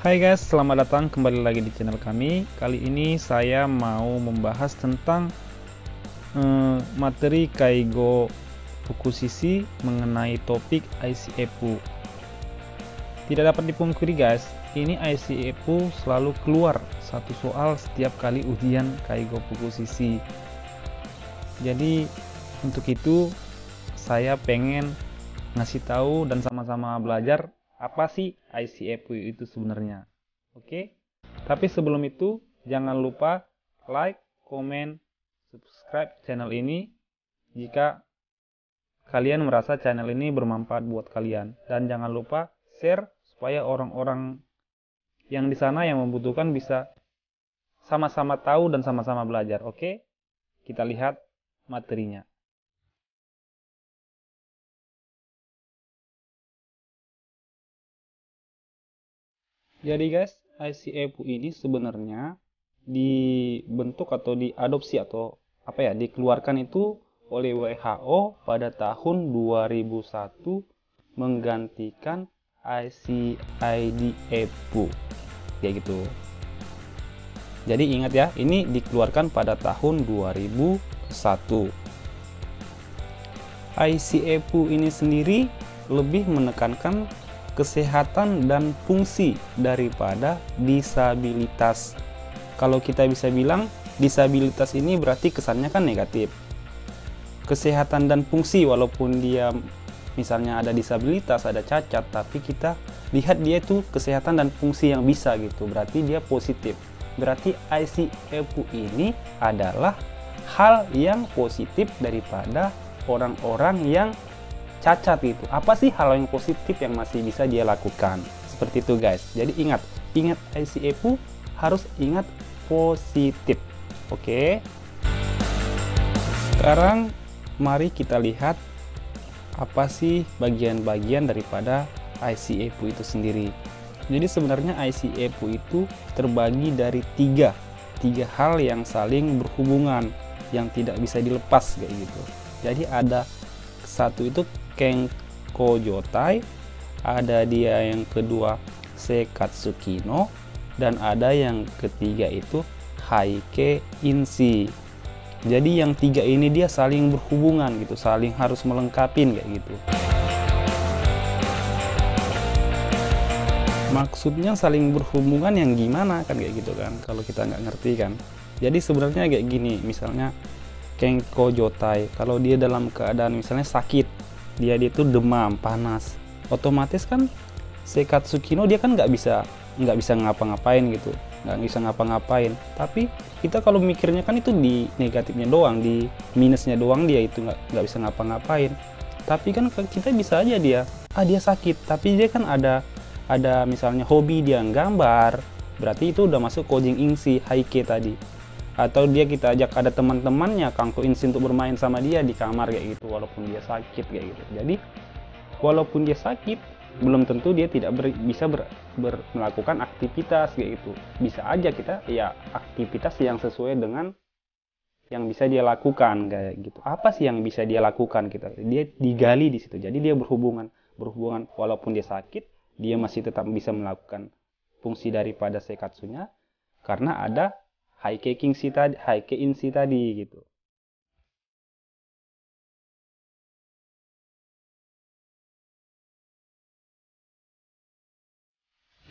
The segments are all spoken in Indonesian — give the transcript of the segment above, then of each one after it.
Hai guys, selamat datang kembali lagi di channel kami. Kali ini saya mau membahas tentang materi Kaigo Fukushishi mengenai topik ICFU. Tidak dapat dipungkiri guys, ini ICFU selalu keluar satu soal setiap kali ujian Kaigo Fukushishi. Jadi untuk itu saya pengen ngasih tahu dan sama-sama belajar apa sih ICFU itu sebenarnya. Oke? Tapi sebelum itu jangan lupa like, comment, subscribe channel ini jika kalian merasa channel ini bermanfaat buat kalian, dan jangan lupa share supaya orang-orang yang di sana yang membutuhkan bisa sama-sama tahu dan sama-sama belajar. Oke? Kita lihat materinya. Jadi guys, ICFU ini sebenarnya dibentuk atau diadopsi atau dikeluarkan itu oleh WHO pada tahun 2001 menggantikan ICIDFU kayak gitu. Jadi ingat ya, ini dikeluarkan pada tahun 2001. ICFU ini sendiri lebih menekankan kesehatan dan fungsi daripada disabilitas. Kalau kita bisa bilang disabilitas ini berarti kesannya kan negatif. Kesehatan dan fungsi, walaupun dia misalnya ada disabilitas, ada cacat, tapi kita lihat dia itu kesehatan dan fungsi yang bisa gitu, berarti dia positif. Berarti ICFU ini adalah hal yang positif daripada orang-orang yang cacat itu. Apa sih hal yang positif yang masih bisa dia lakukan? Seperti itu guys. Jadi ingat ICFU harus ingat positif. Oke. Sekarang mari kita lihat apa sih bagian-bagian daripada ICFU itu sendiri. Jadi sebenarnya ICFU itu terbagi dari tiga hal yang saling berhubungan, yang tidak bisa dilepas kayak gitu. Jadi ada satu itu Kenko Jotai, ada dia yang kedua Seikatsuki no, dan ada yang ketiga itu Haikei Inshi. Jadi yang tiga ini dia saling berhubungan gitu, saling harus melengkapin kayak gitu. Maksudnya saling berhubungan yang gimana kan kayak gitu kan, kalau kita nggak ngerti kan. Jadi sebenarnya kayak gini, misalnya Kenko Jotai, kalau dia dalam keadaan misalnya sakit, dia itu demam, panas, otomatis kan Seikatsuki no dia kan nggak bisa ngapa-ngapain gitu, nggak bisa ngapa-ngapain. Tapi kita kalau mikirnya kan itu di negatifnya doang, di minusnya doang, dia itu nggak bisa ngapa-ngapain. Tapi kan kita bisa aja dia sakit, tapi dia kan ada misalnya hobi dia gambar, berarti itu udah masuk Kojing Inshi Haikei tadi. Atau kita ajak ada teman-temannya Kanko Inshi untuk bermain sama dia di kamar kayak gitu, walaupun dia sakit kayak gitu. Jadi walaupun dia sakit, belum tentu dia tidak bisa melakukan aktivitas kayak gitu. Bisa aja kita ya aktivitas yang sesuai dengan yang bisa dia lakukan kayak gitu. Apa sih yang bisa dia lakukan, dia digali di situ. Jadi dia berhubungan walaupun dia sakit, dia masih tetap bisa melakukan fungsi daripada seikatsunya karena ada Haikei Inshi tadi gitu.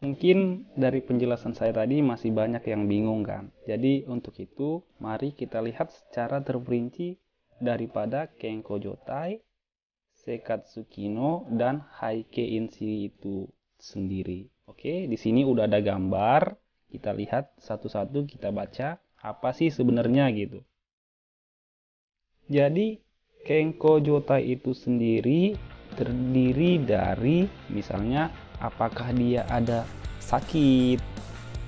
Mungkin dari penjelasan saya tadi masih banyak yang bingung kan. Jadi untuk itu mari kita lihat secara terperinci daripada Kenko Jotai, Seikatsuki no, dan Haikei Inshi itu sendiri. Oke, di sini udah ada gambar. Kita lihat satu-satu, kita baca apa sih sebenarnya gitu. Jadi Kenko Jotai itu sendiri terdiri dari misalnya apakah dia ada sakit,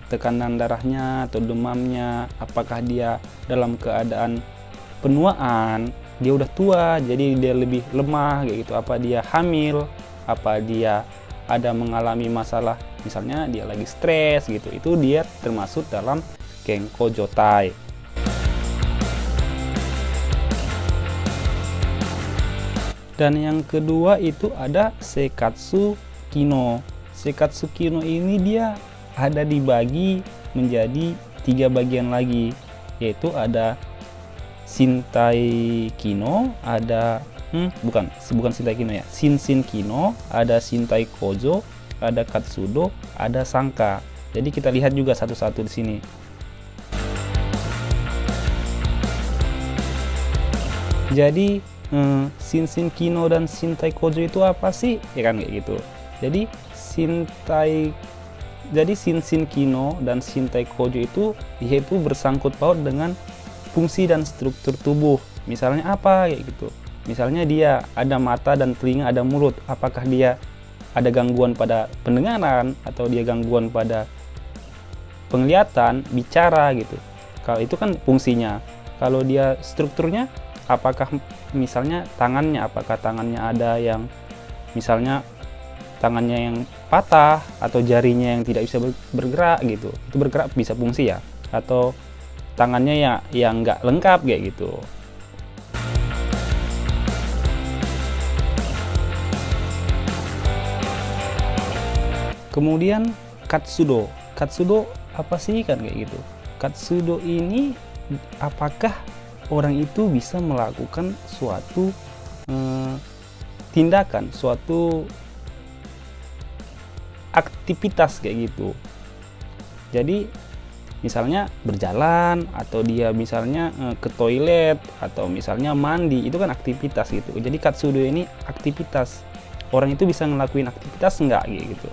tekanan darahnya atau demamnya, apakah dia dalam keadaan penuaan, dia udah tua jadi dia lebih lemah kayak gitu, apa dia hamil, apa dia ada mengalami masalah misalnya dia lagi stres gitu, itu dia termasuk dalam Kenko Jotai. Dan yang kedua itu ada Seikatsuki no. Seikatsuki no ini dia ada dibagi menjadi 3 bagian lagi, yaitu ada Shintai Kino, ada bukan Shintai Kino ya, Shinshin Kino, ada Shintai Kojo, ada Katsudo, ada Sangka. Jadi kita lihat juga satu-satu di sini. Jadi Shinshin Kino dan Shintai Kojo itu apa sih? Ya kan kayak gitu. Jadi Shinshin Kino dan Shintai Kojo itu yaitu bersangkut paut dengan fungsi dan struktur tubuh. Misalnya apa kayak gitu. Misalnya dia ada mata dan telinga, ada mulut. Apakah dia ada gangguan pada pendengaran atau dia gangguan pada penglihatan, bicara gitu. Kalau itu kan fungsinya. Kalau dia strukturnya, apakah misalnya tangannya, apakah tangannya ada yang misalnya tangannya yang patah atau jarinya yang tidak bisa bergerak gitu. Itu bergerak bisa fungsi ya. Atau tangannya ya yang nggak lengkap kayak gitu. Kemudian Katsudo. Katsudo apa sih kan kayak gitu. Katsudo ini apakah orang itu bisa melakukan suatu tindakan, suatu aktivitas kayak gitu. Jadi misalnya berjalan, atau dia misalnya ke toilet, atau misalnya mandi, itu kan aktivitas gitu. Jadi Katsudo ini aktivitas. Orang itu bisa ngelakuin aktivitas enggak gitu.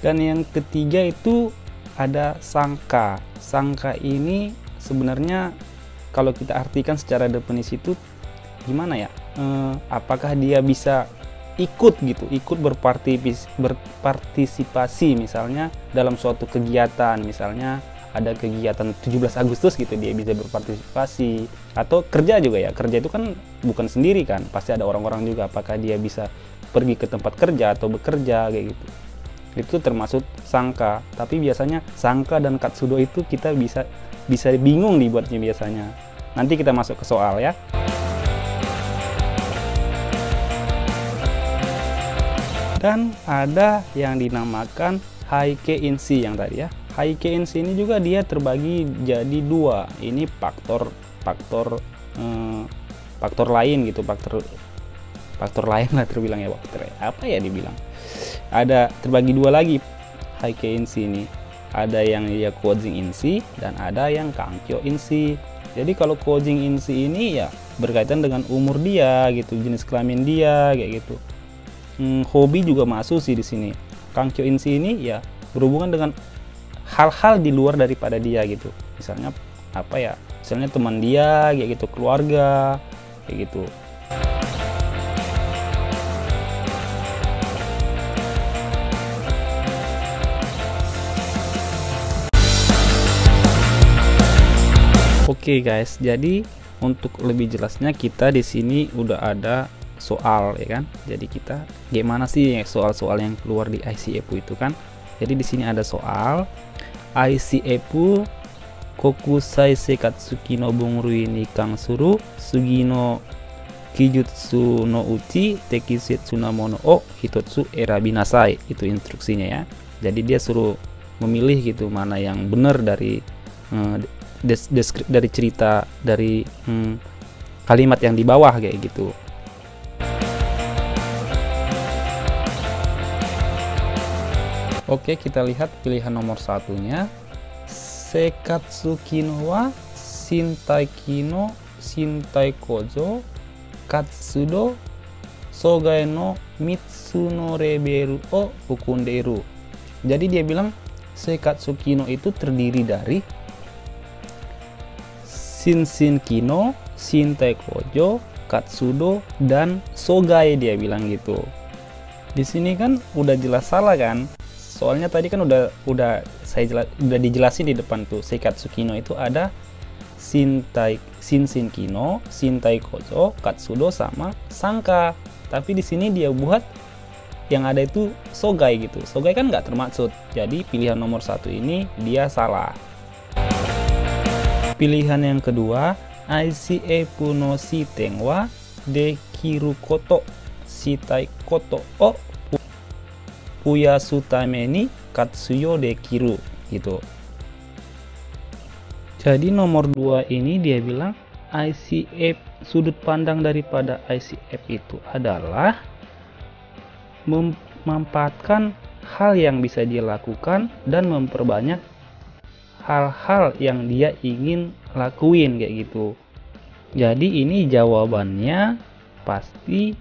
Dan yang ketiga itu ada Sangka. Sangka ini sebenarnya kalau kita artikan secara definisi itu gimana ya? Apakah dia bisa ikut gitu, ikut berpartisipasi misalnya dalam suatu kegiatan, misalnya ada kegiatan 17 Agustus gitu, dia bisa berpartisipasi, atau kerja juga ya. Kerja itu kan bukan sendiri kan, pasti ada orang-orang juga. Apakah dia bisa pergi ke tempat kerja atau bekerja kayak gitu. Itu termasuk Sangka. Tapi biasanya Sangka dan Katsudo itu kita bisa bingung dibuatnya biasanya. Nanti kita masuk ke soal ya. Dan ada yang dinamakan Heike Inshi yang tadi ya. Heike Inshi ini juga dia terbagi jadi 2. Ini faktor lain gitu, faktor lain lah terbilang ya, apa ya dibilang. Ada terbagi 2 lagi Heike Inshi ini. Ada yang ya Kojin Inshi dan ada yang Kankyo Inshi. Jadi kalau Kojin Inshi ini ya berkaitan dengan umur dia gitu, jenis kelamin dia kayak gitu. Hobi juga masuk sih di sini. Kankyo Inshi ini ya berhubungan dengan hal-hal di luar daripada dia gitu. Misalnya apa ya? Misalnya teman dia kayak gitu, keluarga kayak gitu. Oke guys, jadi untuk lebih jelasnya kita di sini udah ada soal ya kan. Jadi kita gimana sih soal-soal yang keluar di ICFU itu kan. Jadi di sini ada soal ICFU Kokusai Sekatsuki no Bunrui ni Kansuru Sugi no Kijutsu no Uchi Tekisetsu na mono o Hitotsu erabi nasai. Itu instruksinya ya. Jadi dia suruh memilih gitu mana yang benar dari dari cerita dari kalimat yang di bawah kayak gitu. Oke, kita lihat pilihan nomor satunya. Sekatsu kino wa Shintai kino Shintai kojo Katsudo Sogai no Mitsu no rebelu o fukundeiru. Jadi dia bilang Sekatsu kino itu terdiri dari Shinshin kino, Shintai kojo, Katsudo, dan Sogai, dia bilang gitu. Di sini kan udah jelas salah kan? Soalnya tadi kan udah dijelasin di depan tuh. Sekatsu kino itu ada Shinshin kino, Shintai kojo, Katsudo sama Sangka. Tapi di sini dia buat yang ada itu Sogai gitu. Sogai kan nggak termaksud. Jadi pilihan nomor 1 ini dia salah. Pilihan yang kedua, ICFU no shiten wa de kiru koto shitai koto o fuyasu tame ni katsuyo de kiru gitu. Jadi nomor 2 ini dia bilang ICF, sudut pandang daripada ICF itu adalah memanfaatkan hal yang bisa dia lakukan dan memperbanyak hal-hal yang dia ingin lakuin kayak gitu. Jadi ini jawabannya pasti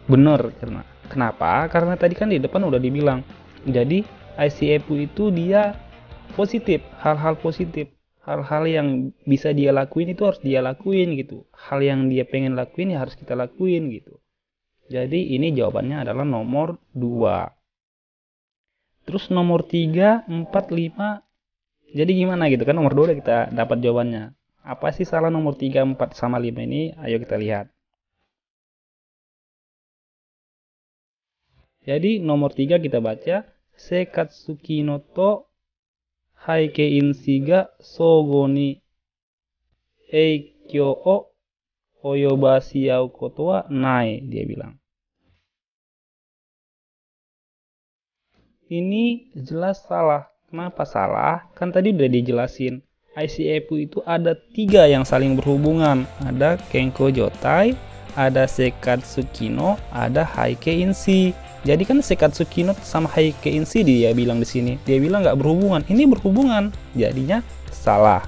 benar. Kenapa? Karena tadi kan di depan udah dibilang. Jadi ICF itu dia positif, hal-hal positif. Hal-hal yang bisa dia lakuin itu harus dia lakuin gitu. Hal yang dia pengen lakuin ya harus kita lakuin gitu. Jadi ini jawabannya adalah nomor 2. Terus nomor 3, 4, 5. Jadi gimana gitu kan, nomor 2 udah kita dapat jawabannya. Apa sih salah nomor 3, 4, sama 5 ini? Ayo kita lihat. Jadi nomor 3 kita baca. Sekatsuki no to haikeinshi ga sogo ni eikyou o oyobashiau koto wa nai, dia bilang. Ini jelas salah. Kenapa salah? Kan tadi udah dijelasin. ICF itu ada 3 yang saling berhubungan. Ada Kenko Jotai, ada Sekatsuki no, ada Haikeinshi. Jadi kan Sekatsuki no sama Haikeinshi dia bilang di sini. Dia bilang nggak berhubungan. Ini berhubungan. Jadinya salah.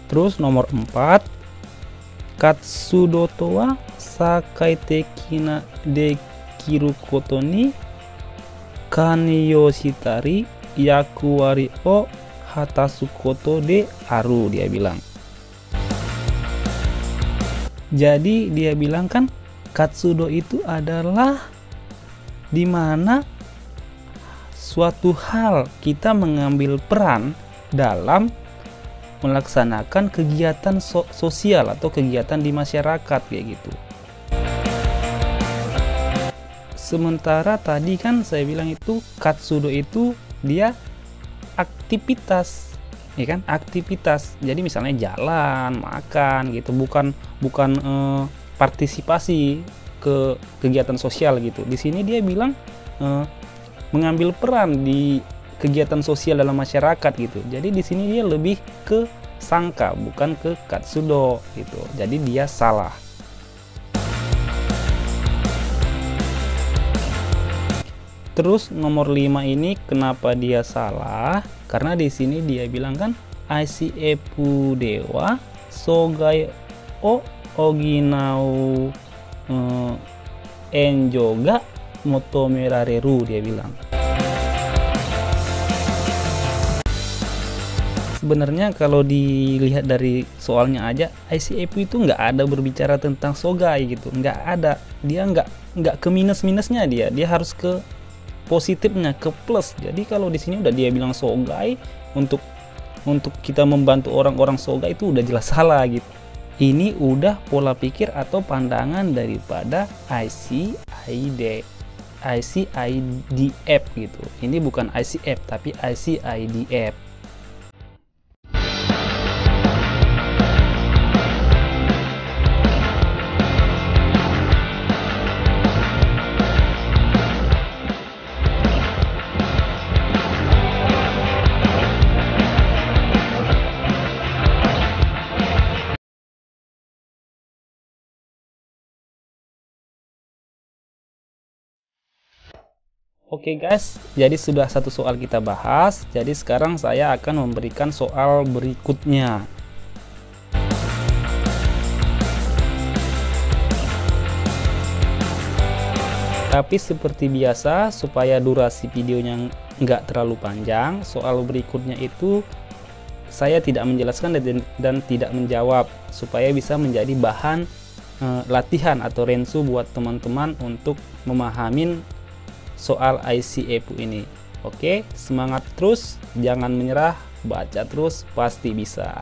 Terus nomor 4, Katsudoto wa sakai tekina dekiru koto ni kanyo shitari yakuwari o hatasu koto de aru, dia bilang. Jadi dia bilang kan katsudo itu adalah dimana suatu hal kita mengambil peran dalam melaksanakan kegiatan sosial atau kegiatan di masyarakat kayak gitu. Sementara tadi kan saya bilang itu katsudo itu dia aktivitas, ya kan, aktivitas. Jadi misalnya jalan, makan gitu, bukan partisipasi ke kegiatan sosial gitu. Di sini dia bilang mengambil peran di kegiatan sosial dalam masyarakat gitu. Jadi di sini dia lebih ke sangka, bukan ke katsudo gitu. Jadi dia salah. Terus nomor 5 ini kenapa dia salah? Karena di sini dia bilang kan ICF dewa sogai o oginau enjo ga motomerareru, dia bilang. Sebenarnya kalau dilihat dari soalnya aja, ICF itu nggak ada berbicara tentang sogai gitu, nggak ada. Dia nggak ke minus-minusnya, dia harus ke positifnya, ke plus. Jadi kalau di sini udah dia bilang sogai, untuk kita membantu orang-orang sogai itu udah jelas salah gitu. Ini udah pola pikir atau pandangan daripada ICIDF gitu. Ini bukan ICF tapi ICIDF. Oke guys, jadi sudah satu soal kita bahas. Jadi sekarang saya akan memberikan soal berikutnya. Tapi seperti biasa, supaya durasi videonya nggak terlalu panjang, soal berikutnya itu saya tidak menjelaskan dan tidak menjawab, supaya bisa menjadi bahan latihan atau rensu buat teman-teman untuk memahamin soal ICF ini. Oke, semangat terus, jangan menyerah, baca terus, pasti bisa.